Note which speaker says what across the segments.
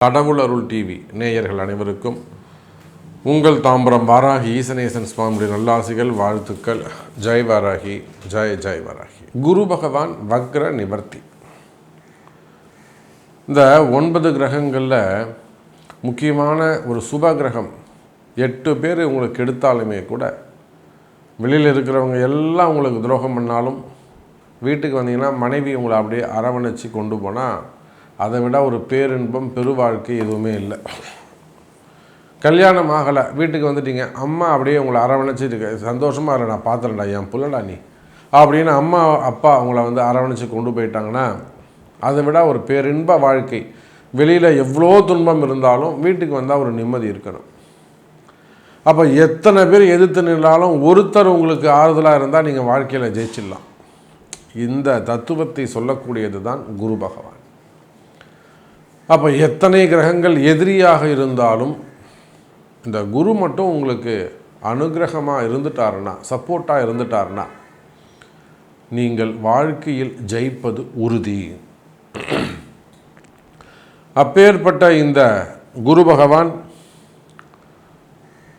Speaker 1: கடவுள் அருள் டிவி நேயர்கள் அனைவருக்கும் உங்கள் தாம்பரம் வாராகி ஈசனேசன் சுவாமியுடைய நல்லாசிகள், வாழ்த்துக்கள். ஜெய் வாராகி, ஜெய் ஜெய் வாராகி. குரு பகவான் வக்ர நிவர்த்தி. இந்த 9 கிரகங்களில் முக்கியமான ஒரு சுப கிரகம் 8 பேர் உங்களுக்கு எடுத்தாலுமே கூட, வெளியில் இருக்கிறவங்க எல்லாம் உங்களுக்கு துரோகம் பண்ணாலும், வீட்டுக்கு வந்தீங்கன்னா மனைவி உங்களை அப்படியே அரவணைச்சி கொண்டு போனால் அதை விட ஒரு பேரின்பம் பெரு வாழ்க்கை எதுவுமே இல்லை. கல்யாணம் ஆகலை, வீட்டுக்கு வந்துட்டீங்க, அம்மா அப்படியே உங்களை அரவணைச்சிட்டு சந்தோஷமாக இல்லை, நான் பார்த்துறேன்டா என் புள்ளடா நீ அப்படின்னு அம்மா அப்பா உங்களை வந்து அரவணைச்சி கொண்டு போயிட்டாங்கன்னா அதை விட ஒரு பேரின்ப வாழ்க்கை. வெளியில் எவ்வளோ துன்பம் இருந்தாலும் வீட்டுக்கு வந்தால் ஒரு நிம்மதி இருக்கணும். அப்போ எத்தனை பேர் எதிர்த்து நின்றாலும் ஒருத்தர் உங்களுக்கு ஆறுதலாக இருந்தால் நீங்கள் வாழ்க்கையில் ஜெயிச்சிடலாம். இந்த தத்துவத்தை சொல்லக்கூடியது தான் குரு பகவான். அப்போ எத்தனை கிரகங்கள் எதிரியாக இருந்தாலும் இந்த குரு மட்டும் உங்களுக்கு அனுகிரகமாக இருந்துட்டாருன்னா, சப்போர்ட்டாக இருந்துட்டாருன்னா, நீங்கள் வாழ்க்கையில் ஜெயிப்பது உறுதி. அப்பேற்பட்ட இந்த குரு பகவான்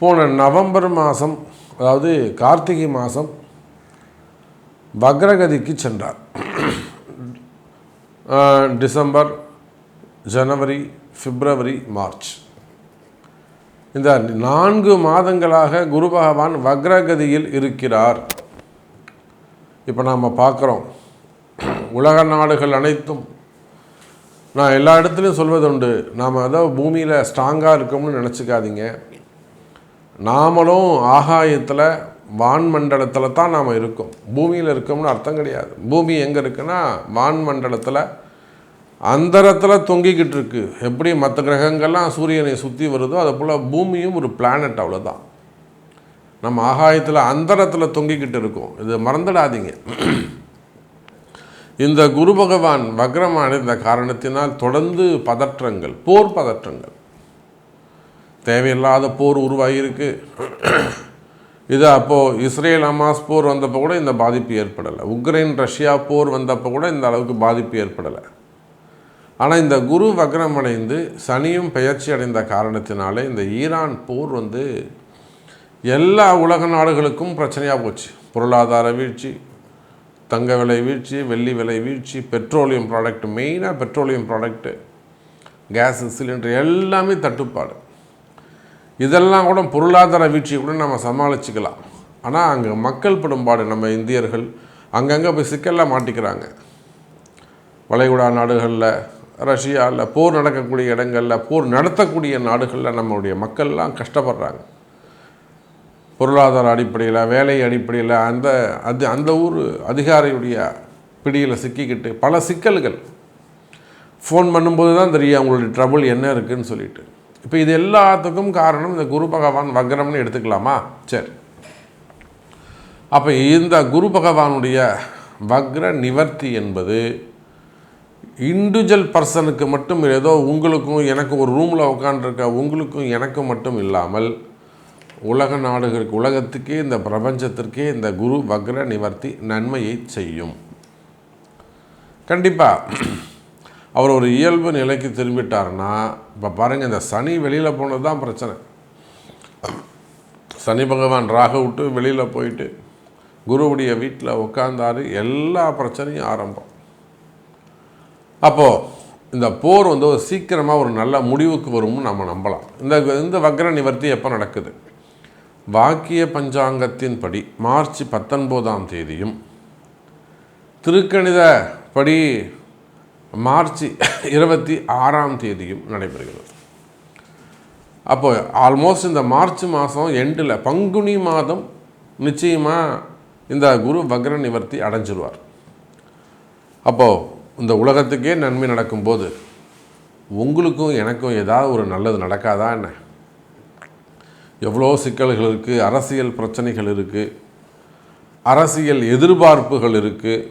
Speaker 1: போன நவம்பர் மாதம், அதாவது கார்த்திகை மாதம் வக்ரகதிக்கு சென்றார். டிசம்பர், ஜனவரி, பிப்ரவரி, மார்ச் இந்த 4 மாதங்களாக குரு பகவான் வக்ரகதியில் இருக்கிறார். இப்போ நாம் பார்க்குறோம், உலக நாடுகள் அனைத்தும், நான் எல்லா இடத்துலையும் சொல்வது உண்டு, நாம் அதாவது பூமியில் ஸ்ட்ராங்காக இருக்கோம்னு நினச்சிக்காதீங்க. நாமளும் ஆகாயத்தில் வான்மண்டலத்தில் தான் நாம் இருக்கோம். பூமியில் இருக்கோம்னு அர்த்தம் கிடையாது. பூமி எங்கே இருக்குன்னா வான்மண்டலத்தில் அந்தரத்தில் தொங்கிக்கிட்டு இருக்கு. எப்படி மற்ற கிரகங்கள்லாம் சூரியனை சுற்றி வருதோ அதை போல் பூமியும் ஒரு பிளானட், அவ்வளோதான். நம்ம ஆகாயத்தில் அந்தரத்தில் தொங்கிக்கிட்டு இருக்கோம், இது மறந்துடாதீங்க. இந்த குரு பகவான் வக்ரமான இந்த காரணத்தினால் தொடர்ந்து பதற்றங்கள், போர் பதற்றங்கள், தேவையில்லாத போர் உருவாகியிருக்கு. இது அப்போது இஸ்ரேல் ஹமாஸ் போர் வந்தப்போ கூட இந்த பாதிப்பு ஏற்படலை. உக்ரைன் ரஷ்யா போர் வந்தப்போ கூட இந்த அளவுக்கு பாதிப்பு ஏற்படலை. ஆனால் இந்த குரு வக்ரமடைந்து சனியும் பெயர்ச்சி அடைந்த காரணத்தினாலே இந்த ஈரான் போர் வந்து எல்லா உலக நாடுகளுக்கும் பிரச்சனையாக போச்சு. பொருளாதார வீழ்ச்சி, தங்க விலை வீழ்ச்சி, வெள்ளி விலை வீழ்ச்சி, பெட்ரோலியம் ப்ராடக்ட், மெயினாக பெட்ரோலியம் ப்ராடக்ட்டு, கேஸ் சிலிண்டர் எல்லாமே தட்டுப்பாடு. இதெல்லாம் கூட பொருளாதார வீழ்ச்சியை கூட நம்ம சமாளிச்சுக்கலாம். ஆனால் அங்கே மக்கள் படும்பாடு, நம்ம இந்தியர்கள் அங்கங்கே போய் சிக்கலில் மாட்டிக்கிறாங்க. வளைகுடா நாடுகளில், ரஷ்யாவில், போர் நடக்கக்கூடிய இடங்களில், போர் நடத்தக்கூடிய நாடுகளில் நம்மளுடைய மக்கள்லாம் கஷ்டப்படுறாங்க. பொருளாதார அடிப்படையில், வேலை அடிப்படையில் அந்த ஊர் அதிகாரியுடைய பிடியில் சிக்கிக்கிட்டு பல சிக்கல்கள். ஃபோன் பண்ணும்போது தான் தெரியும் அவங்களுடைய ட்ரபுள் என்ன இருக்குதுன்னு சொல்லிட்டு. இப்போ இது எல்லாத்துக்கும் காரணம் இந்த குரு பகவான் வக்ரம்னு எடுத்துக்கலாமா? சரி. அப்போ இந்த குரு பகவானுடைய வக்ர நிவர்த்தி என்பது இண்டிவிஜுவல் பர்சனுக்கு மட்டும், ஏதோ உங்களுக்கும் எனக்கும் ஒரு ரூமில் உட்காந்துருக்க உங்களுக்கும் எனக்கும் மட்டும் இல்லாமல் உலக நாடுகளுக்கு, உலகத்துக்கே, இந்த பிரபஞ்சத்திற்கே இந்த குரு வக்ர நிவர்த்தி நன்மையை செய்யும். கண்டிப்பாக அவர் ஒரு இயல்பு நிலைக்கு திரும்பிட்டார்னா, இப்போ பாருங்கள், இந்த சனி வெளியில் போனது தான் பிரச்சனை. சனி பகவான் ராக விட்டு வெளியில் போயிட்டு குருவுடைய வீட்டில் உட்கார்ந்தாரு, எல்லா பிரச்சனையும் ஆரம்பம். அப்போது இந்த போர் வந்து ஒரு சீக்கிரமாக ஒரு நல்ல முடிவுக்கு வரும்னு நம்ம நம்பலாம். இந்த வக்ர நிவர்த்தி எப்போ நடக்குது? வாக்கிய பஞ்சாங்கத்தின்படி மார்ச் 19ஆம் தேதியும், திருக்கணித படி மார்ச் 26ஆம் தேதியும் நடைபெறுகிறது. அப்போது ஆல்மோஸ்ட் இந்த மார்ச் மாதம் எண்டில், பங்குனி மாதம் நிச்சயமாக இந்த குரு வக்ர நிவர்த்தி அடைஞ்சிருவார். அப்போது இந்த உலகத்துக்கே நன்மை நடக்கும்போது உங்களுக்கும் எனக்கும் ஏதாவது ஒரு நல்லது நடக்காதா என்ன? எவ்வளோ சிக்கல்கள் இருக்குது, அரசியல் பிரச்சனைகள் இருக்குது, அரசியல் எதிர்பார்ப்புகள் இருக்குது,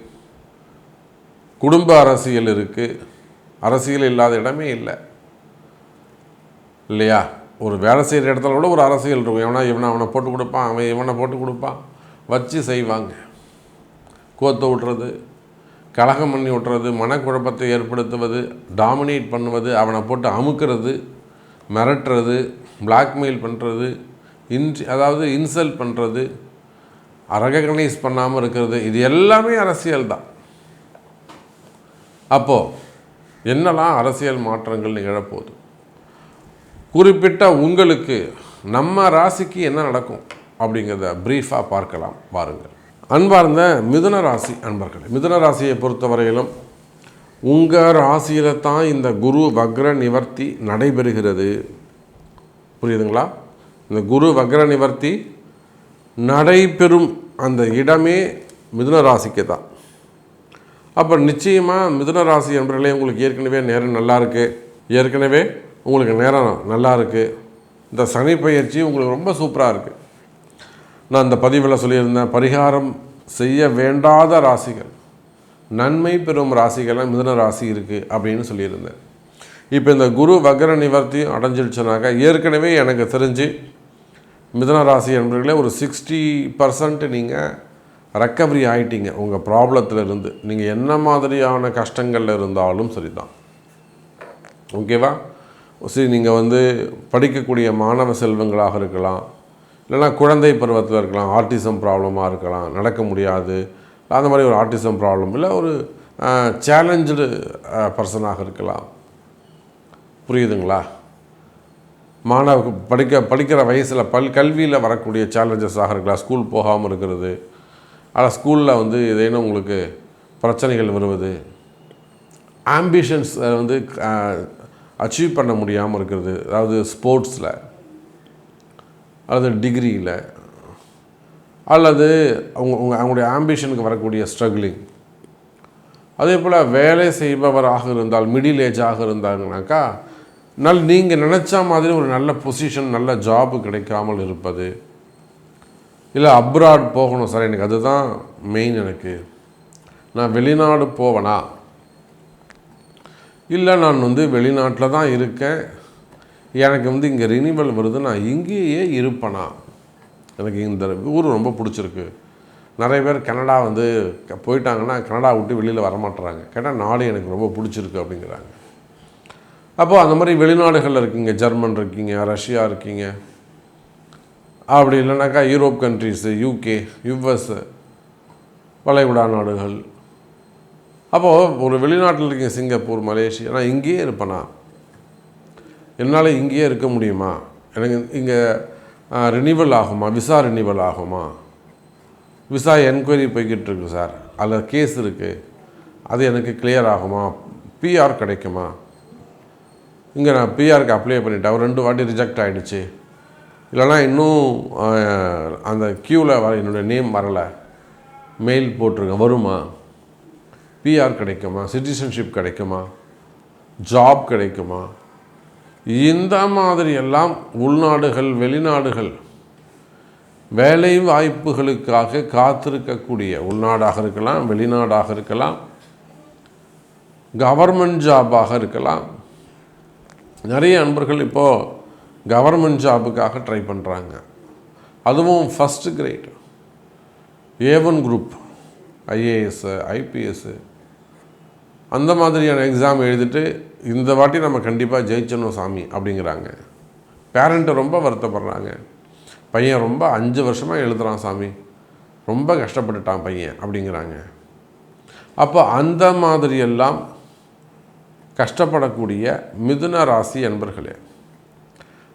Speaker 1: குடும்ப அரசியல் இருக்குது, அரசியல் இல்லாத இடமே இல்லை இல்லையா? ஒரு வேலை செய்கிற இடத்துல கூட ஒரு அரசியல் இருக்கும். அவனை போட்டு கொடுப்பான், அவன் இவனை போட்டு கொடுப்பான், வச்சு செய்வாங்க. கோத்த விட்றது, கலகம் பண்ணி விட்டுறது, மனக்குழப்பத்தை ஏற்படுத்துவது, டாமினேட் பண்ணுவது, அவனை போட்டு அமுக்கிறது, மிரட்டுறது, பிளாக்மெயில் பண்ணுறது, அதாவது இன்சல்ட் பண்ணுறது, ரெகக்னைஸ் பண்ணாமல் இருக்கிறது, இது எல்லாமே அரசியல் தான். அப்போது என்னெல்லாம் அரசியல் மாற்றங்கள் நிகழப்போகுது, குறிப்பிட்ட உங்களுக்கு நம்ம ராசிக்கு என்ன நடக்கும் அப்படிங்கிறத ப்ரீஃபாக பார்க்கலாம் பாருங்கள். அன்பார்ந்த மிதுன ராசி அன்பர்களே, மிதுன ராசியை பொறுத்தவரையிலும் உங்கள் ராசியில் தான் இந்த குரு வக்ர நிவர்த்தி நடைபெறுகிறது. புரியுதுங்களா? இந்த குரு வக்ர நிவர்த்தி நடைபெறும் அந்த இடமே மிதுன ராசிக்கு தான். அப்போ நிச்சயமாக மிதுன ராசி என்பவர்களே, உங்களுக்கு ஏற்கனவே நேரம் நல்லா இருக்குது, ஏற்கனவே உங்களுக்கு நேரம் நல்லா இருக்குது. இந்த சனி பயிற்சி உங்களுக்கு ரொம்ப சூப்பராக இருக்குது. நான் இந்த பதிவில் சொல்லியிருந்தேன், பரிகாரம் செய்ய வேண்டாத ராசிகள், நன்மை பெறும் ராசிகள்லாம் மிதுன ராசி இருக்குது அப்படின்னு சொல்லியிருந்தேன். இப்போ இந்த குரு வக்ர நிவர்த்தியும் அடைஞ்சிடுச்சுனாக்கா, ஏற்கனவே எனக்கு தெரிஞ்சு மிதுன ராசி என்பவர்களே ஒரு 60% நீங்கள் ரெக்கவரி ஆகிட்டீங்க உங்கள் ப்ராப்ளத்தில் இருந்து. நீங்கள் என்ன மாதிரியான கஷ்டங்களில் இருந்தாலும் சரி தான், ஓகேவா? சரி, நீங்கள் படிக்கக்கூடிய மாணவ செல்வங்களாக இருக்கலாம், இல்லைனா குழந்தை பருவத்தில் இருக்கலாம், ஆர்டிசம் ப்ராப்ளமாக இருக்கலாம், நடக்க முடியாது, அந்த மாதிரி ஒரு ஆர்டிசம் ப்ராப்ளம், இல்லை ஒரு சேலஞ்சு பர்சனாக இருக்கலாம். புரியுதுங்களா? படிக்கிற வயசில் கல்வியில் வரக்கூடிய சேலஞ்சஸாக இருக்கலாம், ஸ்கூல் போகாமல் இருக்கிறது, ஆனால் ஸ்கூலில் ஏதேனும் உங்களுக்கு பிரச்சனைகள் வருவது, ஆம்பிஷன்ஸ் அச்சீவ் பண்ண முடியாமல் இருக்கிறது, அதாவது ஸ்போர்ட்ஸில் அல்லது டிகிரியில், அல்லது அவங்களுடைய ஆம்பிஷனுக்கு வரக்கூடிய ஸ்ட்ரகிளிங். அதே போல் வேலை செய்பவராக இருந்தால், மிடில் ஏஜாக இருந்தாங்கனாக்கா, நீங்கள் நினச்ச மாதிரி ஒரு நல்ல பொசிஷன், நல்ல ஜாபு கிடைக்காமல் இருப்பது, இல்லை அப்ராட் போகணும் சார், எனக்கு அதுதான் மெயின், எனக்கு நான் வெளிநாடு போவேனா, இல்லை நான் வெளிநாட்டில் தான் இருக்கேன், எனக்கு இங்கே ரினிவல் வருது, நான் இங்கேயே இருப்பேனா, எனக்கு இந்த ஊர் ரொம்ப பிடிச்சிருக்கு. நிறைய பேர் கனடா போயிட்டாங்கன்னா கனடா விட்டு வெளியில் வரமாட்டுறாங்க. கேட்டால் நாடு எனக்கு ரொம்ப பிடிச்சிருக்கு அப்படிங்கிறாங்க. அப்போது அந்த மாதிரி வெளிநாடுகளில் இருக்கீங்க, ஜெர்மன் இருக்கீங்க, ரஷ்யா இருக்கீங்க, அப்படி இல்லைனாக்கா யூரோப் கண்ட்ரிஸு, யூகே, யுஎஸ், வளைகுடா நாடுகள். அப்போது ஒரு வெளிநாட்டில் இருக்கீங்க, சிங்கப்பூர், மலேசியா, நான் இங்கேயே இருப்பேனா, என்னால் இங்கேயே இருக்க முடியுமா, எனக்கு இங்கே ரினிவல் ஆகுமா, விசா ரினிவல் ஆகுமா, விசா என்கொயரி போய்கிட்டு இருக்கு சார், அதில் கேஸ் இருக்குது, அது எனக்கு கிளியர் ஆகுமா, பிஆர் கிடைக்குமா, இங்கே நான் பிஆருக்கு அப்ளை பண்ணிட்டேன், ஒரு 2 வாட்டி ரிஜெக்ட் ஆகிடுச்சு, இல்லைனா இன்னும் அந்த க்யூவில் என்னுடைய நேம் வரலை, மெயில் போட்டிருக்கேன், வருமா, பிஆர் கிடைக்குமா, சிட்டிசன்ஷிப் கிடைக்குமா, ஜாப் கிடைக்குமா, இந்த மாதிரியெல்லாம் உள்நாடுகள், வெளிநாடுகள் வேலை வாய்ப்புகளுக்காக காத்திருக்கக்கூடிய, உள்நாடாக இருக்கலாம், வெளிநாடாக இருக்கலாம், கவர்மெண்ட் ஜாபாக இருக்கலாம். நிறைய நண்பர்கள் இப்போது கவர்மெண்ட் ஜாபுக்காக ட்ரை பண்ணுறாங்க. அதுவும் first grade A1 group, IAS, IPS, அந்த மாதிரியான எக்ஸாம் எழுதிட்டு இந்த வாட்டி நம்ம கண்டிப்பாக ஜெயிச்சணும் சாமி அப்படிங்கிறாங்க. பேரண்ட்டு ரொம்ப வருத்தப்படுறாங்க. பையன் ரொம்ப 5 வருஷமாக எழுதுகிறான் சாமி, ரொம்ப கஷ்டப்பட்டுட்டான் பையன் அப்படிங்கிறாங்க. அப்போ அந்த மாதிரியெல்லாம் கஷ்டப்படக்கூடிய மிதுன ராசி அன்பர்களே,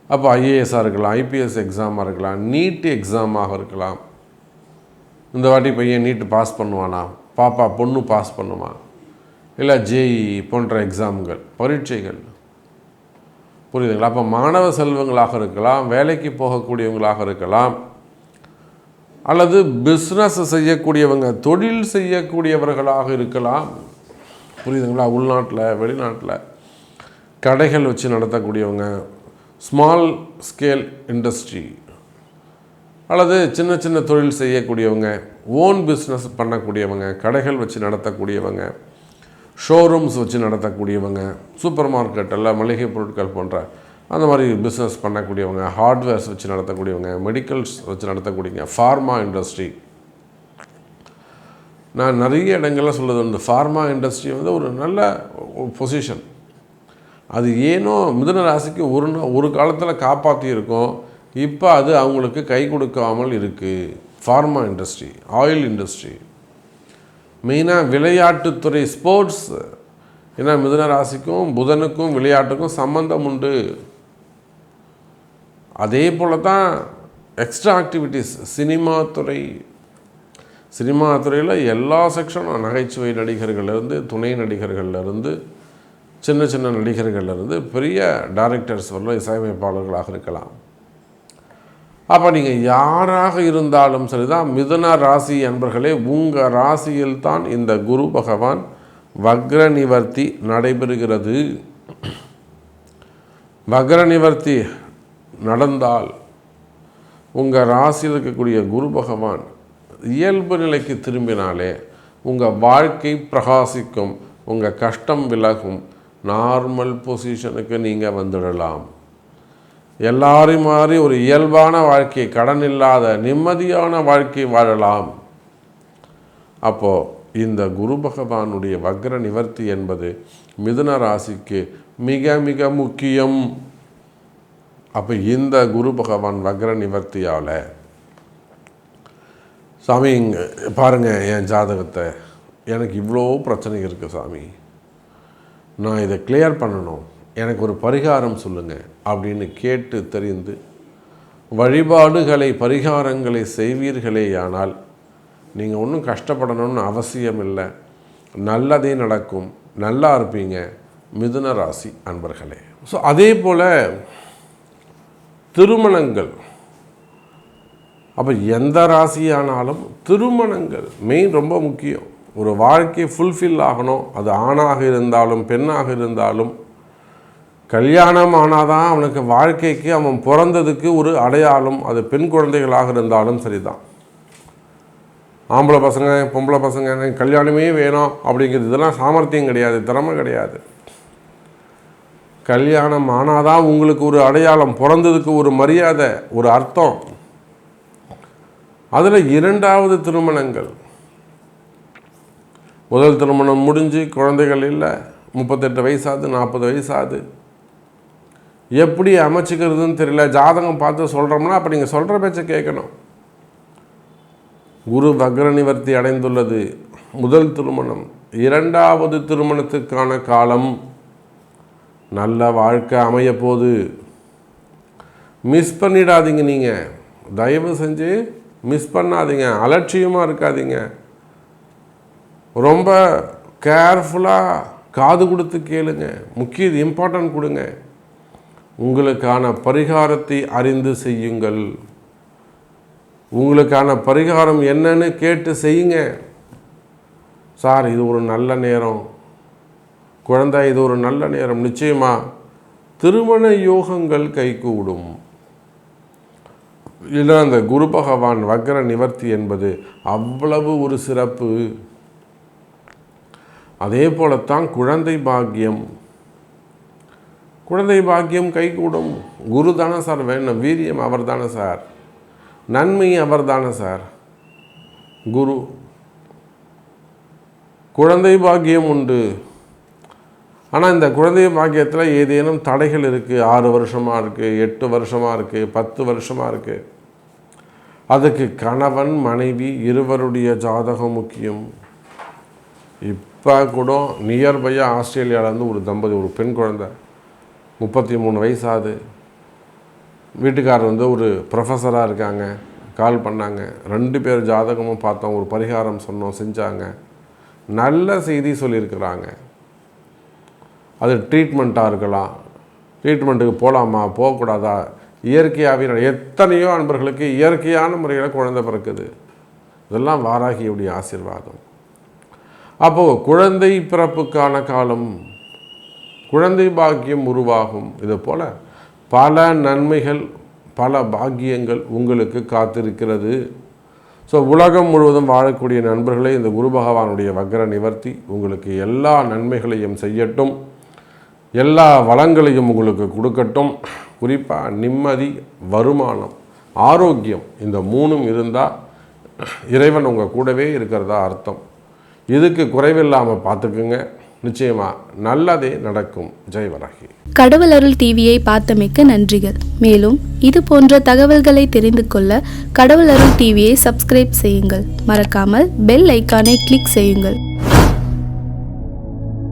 Speaker 1: அப்போ ஐஏஎஸ்ஸாக இருக்கலாம், ஐபிஎஸ் எக்ஸாமாக இருக்கலாம், நீட் எக்ஸாமாக இருக்கலாம். இந்த வாட்டி பையன் நீட்டு பாஸ் பண்ணுவானா, பாப்பா பொண்ணு பாஸ் பண்ணுமா, இல்லை ஜேஇ போன்ற எக்ஸாம்கள், பரீட்சைகள். புரியுதுங்களா? அப்போ மாணவ செல்வங்களாக இருக்கலாம், வேலைக்கு போகக்கூடியவங்களாக இருக்கலாம், அல்லது பிஸ்னஸ் செய்யக்கூடியவங்க, தொழில் செய்யக்கூடியவர்களாக இருக்கலாம். புரியுதுங்களா? உள்நாட்டில், வெளிநாட்டில் கடைகள் வச்சு நடத்தக்கூடியவங்க, ஸ்மால் ஸ்கேல் இண்டஸ்ட்ரி, அல்லது சின்ன சின்ன தொழில் செய்யக்கூடியவங்க, ஓன் பிஸ்னஸ் பண்ணக்கூடியவங்க, கடைகள் வச்சு நடத்தக்கூடியவங்க, ஷோரூம்ஸ் வச்சு நடத்தக்கூடியவங்க, சூப்பர் மார்க்கெட்டில் மளிகை பொருட்கள் போன்ற அந்த மாதிரி பிஸ்னஸ் பண்ணக்கூடியவங்க, ஹார்ட்வேர்ஸ் வச்சு நடத்தக்கூடியவங்க, மெடிக்கல்ஸ் வச்சு நடத்தக்கூடியவங்க, ஃபார்மா இண்டஸ்ட்ரி, நான் நிறைய இடங்களில் சொல்கிறது உண்டு, ஃபார்மா இண்டஸ்ட்ரி வந்து ஒரு நல்ல பொசிஷன். அது ஏனோ மிதுன ராசிக்கு ஒரு காலத்தில் காப்பாற்றி இருக்கும், இப்போ அது அவங்களுக்கு கை கொடுக்காமல் இருக்குது. ஃபார்மா இண்டஸ்ட்ரி, ஆயில் இண்டஸ்ட்ரி, மெயினாக விளையாட்டுத்துறை, ஸ்போர்ட்ஸ். ஏன்னா மிதுன ராசிக்கும் புதனுக்கும் விளையாட்டுக்கும் சம்பந்தம் உண்டு. அதே போல் தான் எக்ஸ்ட்ரா ஆக்டிவிட்டீஸ், சினிமா துறையில் எல்லா செக்ஷனும், நகைச்சுவை நடிகர்கள்லேருந்து, துணை நடிகர்கள்லேருந்து, சின்ன சின்ன நடிகர்கள்லேருந்து, பெரிய டைரக்டர்ஸ் வரலாம், இசையமைப்பாளர்களாக இருக்கலாம். அப்போ நீங்கள் யாராக இருந்தாலும் சரிதான், மிதுன ராசி அன்பர்களே, உங்கள் ராசியில் தான் இந்த குரு பகவான் வக்ர நிவர்த்தி நடைபெறுகிறது. வக்ர நிவர்த்தி நடந்தால் உங்கள் ராசியில் இருக்கக்கூடிய குரு பகவான் இயல்பு நிலைக்கு திரும்பினாலே உங்கள் வாழ்க்கை பிரகாசிக்கும், உங்கள் கஷ்டம் விலகும், நார்மல் பொசிஷனுக்கு நீங்கள் வந்துடலாம். எல்லாரையும் மாதிரி ஒரு இயல்பான வாழ்க்கை, கடன் இல்லாத நிம்மதியான வாழ்க்கை வாழலாம். அப்போது இந்த குரு பகவானுடைய வக்ர நிவர்த்தி என்பது மிதுன ராசிக்கு மிக மிக முக்கியம். அப்போ இந்த குரு பகவான் வக்ர நிவர்த்தியால், சாமி பாருங்கள் என் ஜாதகத்தை, எனக்கு இவ்வளோ பிரச்சனை இருக்குது சாமி, நான் இதை கிளியர் பண்ணணும், எனக்கு ஒரு பரிகாரம் சொல்லுங்கள் அப்படின்னு கேட்டு தெரிந்து வழிபாடுகளை பரிகாரங்களை செய்வீர்களேயானால் நீங்கள் ஒன்றும் கஷ்டப்படணும்னு அவசியம் இல்லை, நல்லதே நடக்கும், நல்லா இருப்பீங்க மிதுன ராசி அன்பர்களே. ஸோ அதே போல் திருமணங்கள், அப்போ எந்த ராசியானாலும் திருமணங்கள் மெயின் ரொம்ப முக்கியம். ஒரு வாழ்க்கை ஃபுல்ஃபில் ஆகணும், அது ஆணாக இருந்தாலும் பெண்ணாக இருந்தாலும். கல்யாணம் ஆனாதான் அவனுக்கு வாழ்க்கைக்கு அவன் பிறந்ததுக்கு ஒரு அடையாளம், அது பெண் குழந்தைகளாக இருந்தாலும் சரிதான். ஆம்பளை பசங்க பொம்பளை பசங்க எனக்கு கல்யாணமே வேணும் அப்படிங்கிறது இதெல்லாம் சாமர்த்தியம் கிடையாது, திறமை கிடையாது. கல்யாணம் ஆனாதான் உங்களுக்கு ஒரு அடையாளம், பிறந்ததுக்கு ஒரு மரியாதை, ஒரு அர்த்தம். அதில் இரண்டாவது திருமணங்கள், முதல் திருமணம் முடிஞ்சு குழந்தைகள் இல்லை, 38 வயசாகுது, 40 வயசாகுது, எப்படி அமைச்சிக்கிறதுன்னு தெரியல, ஜாதகம் பார்த்து சொல்கிறோம்னா அப்போ நீங்கள் சொல்கிற பேச்சை கேட்கணும். குரு வக்ர நிவர்த்தி அடைந்துள்ளது, முதல் திருமணம், இரண்டாவது திருமணத்துக்கான காலம், நல்ல வாழ்க்கை அமைய போது. மிஸ் பண்ணிடாதீங்க, நீங்கள் தயவு செஞ்சு மிஸ் பண்ணாதீங்க, அலட்சியமாக இருக்காதீங்க, ரொம்ப கேர்ஃபுல்லாக காது கொடுத்து கேளுங்க, முக்கிய இம்பார்ட்டன்ட் கொடுங்க, உங்களுக்கான பரிகாரத்தை அறிந்து செய்யுங்கள். உங்களுக்கான பரிகாரம் என்னன்னு கேட்டு செய்யுங்க. சார் இது ஒரு நல்ல நேரம், குழந்தை இது ஒரு நல்ல நேரம், நிச்சயமாக திருமண யோகங்கள் கைகூடும். இல்லை அந்த குரு பகவான் வக்ர நிவர்த்தி என்பது அவ்வளவு ஒரு சிறப்பு. அதே போலத்தான் குழந்தை பாக்கியம், குழந்தை பாக்கியம் கைகூடும். குரு தானே சார் வேணும், வீரியம் அவர் தானே சார், நன்மை அவர் தானே சார் குரு. குழந்தை பாக்கியம் உண்டு. ஆனால் இந்த குழந்தை பாக்கியத்தில் ஏதேனும் தடைகள் இருக்குது, 6 வருஷமாக இருக்குது, 8 வருஷமாக இருக்குது, 10 வருஷமாக இருக்குது. அதுக்கு கணவன் மனைவி இருவருடைய ஜாதகம் முக்கியம். இப்போ கூட நியர்பையாக ஆஸ்திரேலியாவிலேருந்து ஒரு தம்பதி, ஒரு பெண் குழந்தை, 33 வயசாகுது, வீட்டுக்காரர் வந்து ஒரு ப்ரொஃபஸராக இருக்காங்க, கால் பண்ணாங்க, 2 பேர் ஜாதகமும் பார்த்தோம், ஒரு பரிகாரம் சொன்னோம், செஞ்சாங்க, நல்ல செய்தி சொல்லியிருக்கிறாங்க. அது ட்ரீட்மெண்ட்டாக இருக்கலாம், ட்ரீட்மெண்ட்டுக்கு போகலாமா போகக்கூடாதா, இயற்கையாகவே எத்தனையோ அன்பர்களுக்கு இயற்கையான முறையில் குழந்தை பிறக்குது. இதெல்லாம் வாராகியுடைய ஆசீர்வாதம். அப்போது குழந்தை பிறப்புக்கான காலம், குழந்தை பாக்கியம் உருவாகும். இது போல் பல நன்மைகள் பல பாக்கியங்கள் உங்களுக்கு காத்திருக்கிறது. ஸோ உலகம் முழுவதும் வாழக்கூடிய நண்பர்களே, இந்த குரு பகவானுடைய வக்ர நிவர்த்தி உங்களுக்கு எல்லா நன்மைகளையும் செய்யட்டும், எல்லா வளங்களையும் உங்களுக்கு கொடுக்கட்டும். குறிப்பாக நிம்மதி, வருமானம், ஆரோக்கியம், இந்த 3ம் இருந்தால் இறைவன் உங்கள் கூடவே இருக்கிறதா அர்த்தம். இதுக்கு குறைவில்லாமல் பார்த்துக்குங்க. நிச்சயமாக நல்லதே நடக்கும். ஜெய் வராகி.
Speaker 2: கடவுள் அருள் டிவியை பார்த்தமைக்கு நன்றிகள். மேலும் இது போன்ற தகவல்களை தெரிந்து கொள்ள கடவுள் அருள் டிவியை சப்ஸ்கிரைப் செய்யுங்கள். மறக்காமல் பெல் ஐக்கானை கிளிக் செய்யுங்கள்.